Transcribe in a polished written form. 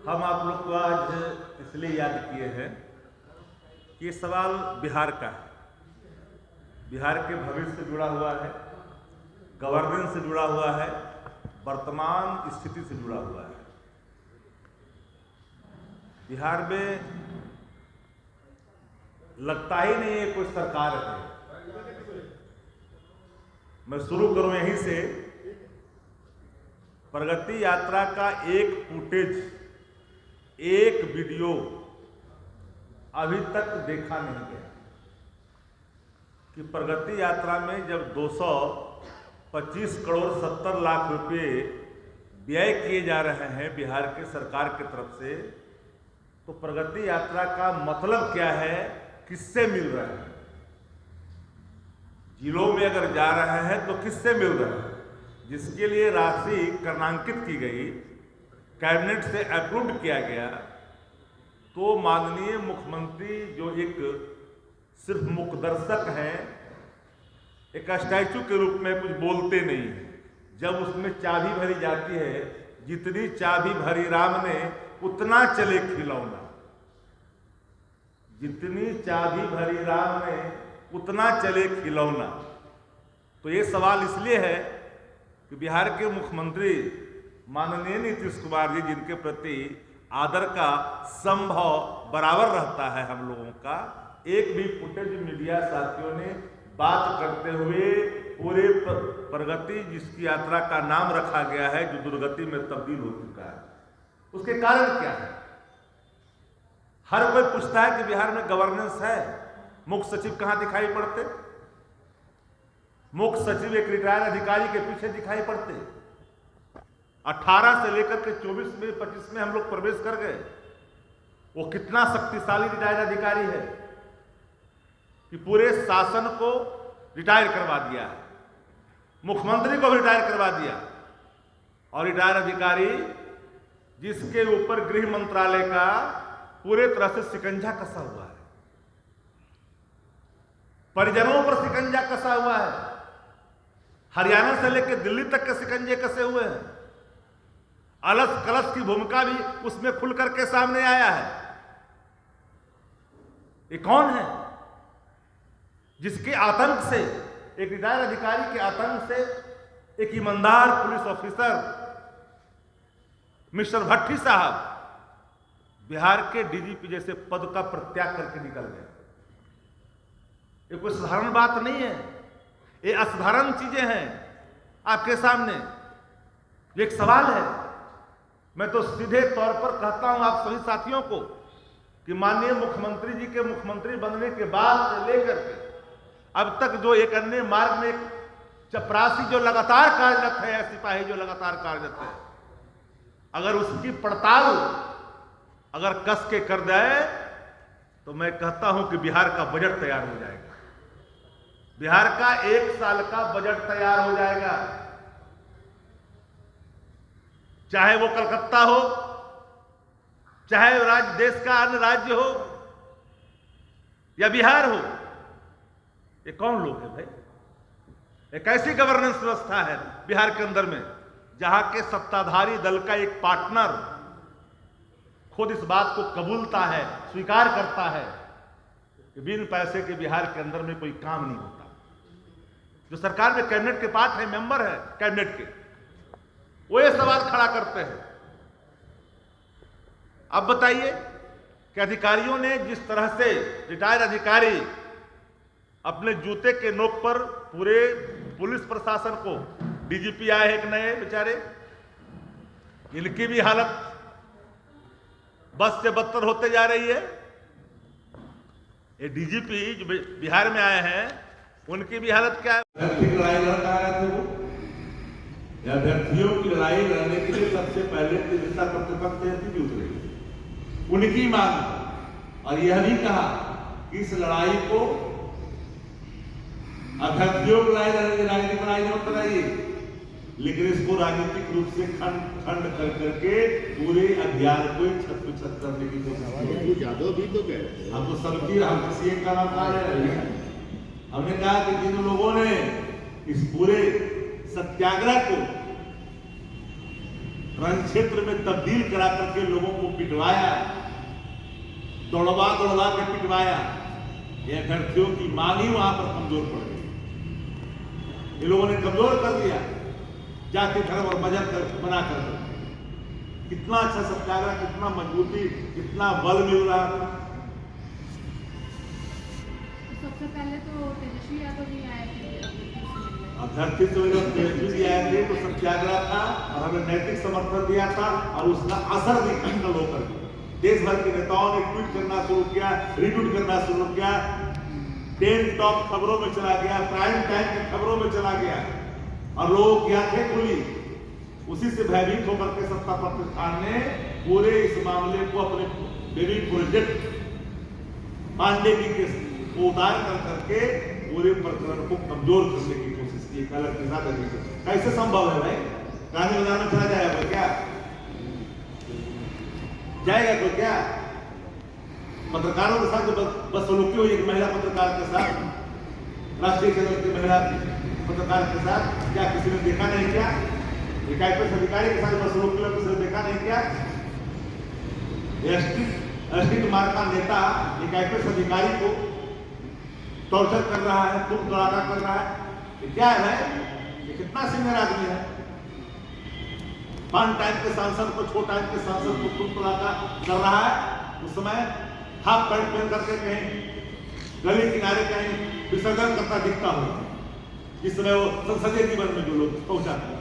हम आप लोग को आज इसलिए याद किए हैं कि ये सवाल बिहार का है, बिहार के भविष्य से जुड़ा हुआ है, गवर्नेंस से जुड़ा हुआ है, वर्तमान स्थिति से जुड़ा हुआ है। बिहार में लगता ही नहीं है कोई सरकार है। मैं शुरू करूं यहीं से। प्रगति यात्रा का एक फुटेज, एक वीडियो अभी तक देखा नहीं गया कि प्रगति यात्रा में जब 225 करोड़ 70 लाख रुपए व्यय किए जा रहे हैं बिहार के सरकार की तरफ से, तो प्रगति यात्रा का मतलब क्या है, किससे मिल रहा है? जिलों में अगर जा रहे हैं तो किससे मिल रहा है? जिसके लिए राशि कर्णांकित की गई, कैबिनेट से अप्रूव किया गया, तो माननीय मुख्यमंत्री जो एक सिर्फ मुखदर्शक हैं, एक स्टैचू के रूप में कुछ बोलते नहीं हैं। जब उसमें चाबी भरी जाती है, जितनी चाबी भरी राम ने उतना चले खिलौना, जितनी चाबी भरी राम ने उतना चले खिलौना। तो ये सवाल इसलिए है कि बिहार के मुख्यमंत्री माननीय नीतीश कुमार जी, जिनके प्रति आदर का संभव बराबर रहता है हम लोगों का, एक भी फुटेज मीडिया साथियों ने बात करते हुए पूरे प्रगति जिसकी यात्रा का नाम रखा गया है, जो दुर्गति में तब्दील हो चुका है, उसके कारण क्या है? हर कोई पूछता है कि बिहार में गवर्नेंस है, मुख्य सचिव कहां दिखाई पड़ते? मुख्य सचिव एक रिटायर्ड अधिकारी के पीछे दिखाई पड़ते। 18 से लेकर के 24 में 25 में हम लोग प्रवेश कर गए। वो कितना शक्तिशाली रिटायर्ड अधिकारी है कि पूरे शासन को रिटायर करवा दिया है, मुख्यमंत्री को भी रिटायर करवा दिया। और रिटायर्ड अधिकारी जिसके ऊपर गृह मंत्रालय का पूरे तरह से शिकंजा कसा हुआ है, परिजनों पर शिकंजा कसा हुआ है, हरियाणा से लेकर दिल्ली तक के शिकंजे कसे हुए हैं। अलस कलश की भूमिका भी उसमें खुल करके सामने आया है। ये कौन है जिसके आतंक से, एक रिटायर्ड अधिकारी के आतंक से एक ईमानदार पुलिस ऑफिसर मिस्टर भट्टी साहब बिहार के डीजीपी जैसे पद का प्रत्याग करके निकल गए? ये कोई साधारण बात नहीं है, ये असाधारण चीजें हैं आपके सामने। ये एक सवाल है। मैं तो सीधे तौर पर कहता हूं आप सभी साथियों को कि माननीय मुख्यमंत्री जी के मुख्यमंत्री बनने के बाद से लेकर के अब तक जो एक अन्य मार्ग में एक चपरासी जो लगातार कार्यरत है, या सिपाही जो लगातार कार्यरत है, अगर उसकी पड़ताल अगर कस के कर जाए तो मैं कहता हूं कि बिहार का बजट तैयार हो जाएगा। बिहार का 1 साल का बजट तैयार हो जाएगा। चाहे वो कलकत्ता हो, चाहे राज्य देश का अन्य राज्य हो, या बिहार हो। ये कौन लोग हैं भाई? एक ऐसी गवर्नेंस व्यवस्था है बिहार के अंदर में जहां के सत्ताधारी दल का एक पार्टनर खुद इस बात को कबूलता है, स्वीकार करता है कि बिन पैसे के बिहार के अंदर में कोई काम नहीं होता। जो सरकार में कैबिनेट के पार्ट है, मेंबर है कैबिनेट के, वो ये सवाल खड़ा करते हैं। अब बताइए कि अधिकारियों ने जिस तरह से, रिटायर्ड अधिकारी अपने जूते के नोक पर पूरे पुलिस प्रशासन को, डीजीपी आए हैं एक नए बेचारे, इनकी भी हालत बस से बदतर होते जा रही है। ये डीजीपी जो बिहार में आए हैं, उनकी भी हालत क्या है? लड़ाई लड़ता रहे थे वो, या अभ्यर्थियों की लड़ाई लड़ने के लिए सबसे पहले जनता प्रतिपक्ष जयंती जुट गई, उनकी मांग। और यह भी कहा कि इस लड़ाई को अभ्यर्थियों की राजनीतिक लड़ाई मत कराइए, लेकिन इसको राजनीतिक रूप से खंड कर करके पूरे अभियान को छत करने की कोशिश। यादव भी तो गए, हम तो सबकी, हम किसी एक का नाम कहा है। हमने कहा कि जिन लोगों ने इस पूरे सत्याग्रह को रण क्षेत्र में तब्दील करा करके लोगों को पिटवाया, दौड़वा दौड़वा के पिटवाया। ये अभ्यर्थियों की मांग ही वहां पर कमजोर पड़ गई। ये लोगों ने कमजोर कर दिया जाति धर्म और मजहब बना कर। कितना अच्छा सत्याग्रह, कितना मजबूती, कितना बल मिल रहा था। सबसे पहले तो तेजस्वी यादव भी आए थे अभ्यर्थी से तेजस्वी जी आए थे तो सत्याग्रह था और हमें नैतिक समर्थन दिया था और उसका असर भी खंडन होकर देश भर के नेताओं ने ट्वीट करना शुरू किया, रिट्वीट करना शुरू किया, ट्रेंड टॉप खबरों में चला गया, प्राइम टाइम की खबरों में चला गया और लोगों की आंखें खुली। उसी से भयभीत होकर के सत्ता प्रतिष्ठान ने पूरे इस मामले को अपने बेबी प्रोजेक्ट पांडे की केस को उतार कर करके पूरे प्रकरण को कमजोर करने की कोशिश की। अलग के साथ कैसे संभव है भाई? गांधी मैदान में चला जाएगा क्या? जाएगा तो क्या? पत्रकारों के साथ बदसलूकी हुई एक महिला पत्रकार के साथ, राष्ट्रीय चैनल की महिला पत्रकार के साथ, क्या किसी ने देखा नहीं क्या? एक आईपीएस अधिकारी के साथ बदसलूकी किसी ने देखा नहीं क्या? एसटी कुमार का नेता एक आईपीएस अधिकारी को टॉर्चर कर रहा है, तुम तड़ाका कर रहा है। ये क्या है भाई? ये कितना सीनियर आदमी है? 5 टाइम के सांसद को, 6 टाइम के सांसद को तुम तड़ाका कर रहा है। उस समय हाफ पैंट पहन करके कहीं गली किनारे कहीं विसर्जन करता दिखता हो, जिस समय वो संसदीय जीवन में जो लोग पहुंचाते हैं।